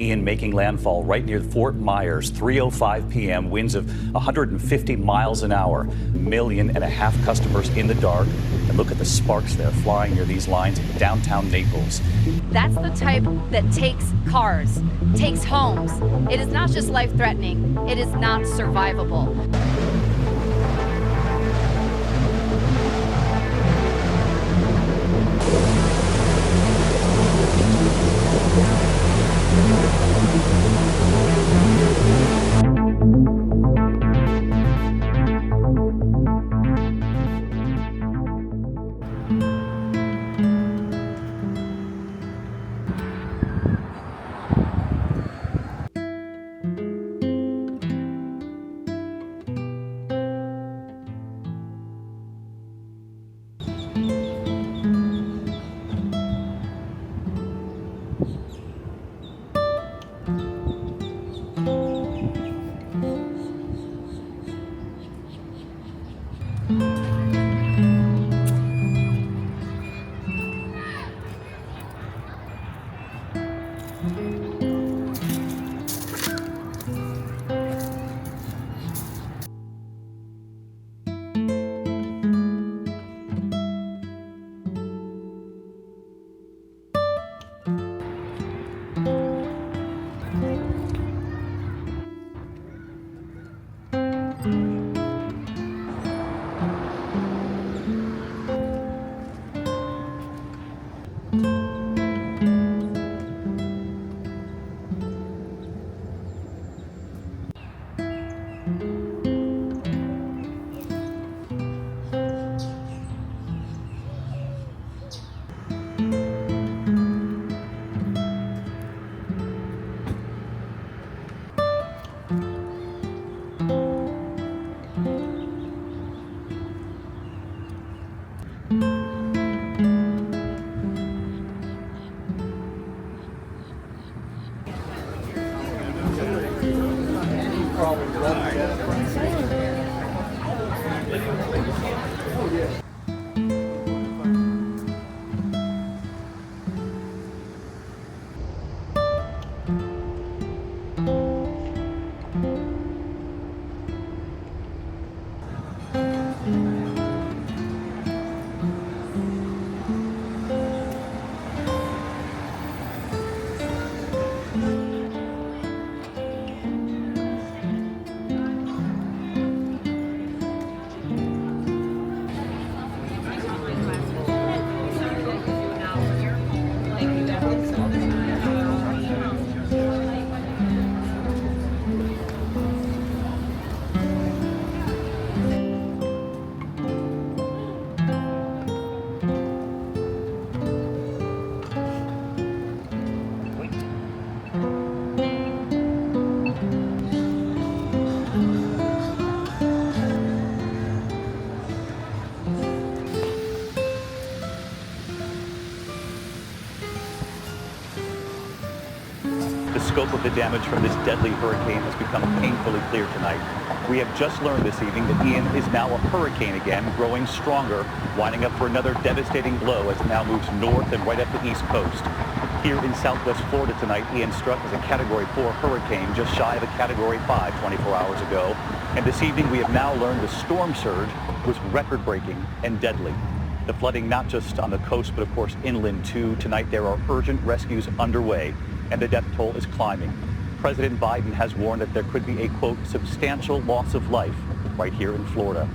Ian making landfall right near Fort Myers, 3:05 p.m., winds of 150 miles an hour. 1.5 million customers in the dark. And look at the sparks there flying near these lines in downtown Naples. That's the type that takes cars, takes homes. It is not just life-threatening, it is not survivable. The scope of the damage from this deadly hurricane has become painfully clear tonight. We have just learned this evening that Ian is now a hurricane again, growing stronger, winding up for another devastating blow as it now moves north and right up the east coast. Here in southwest Florida tonight, Ian struck as a Category 4 hurricane, just shy of a Category 5 24 hours ago. And this evening we have now learned the storm surge was record-breaking and deadly. The flooding not just on the coast, but of course inland too. Tonight there are urgent rescues underway, and the death toll is climbing. President Biden has warned that there could be a, quote, substantial loss of life right here in Florida.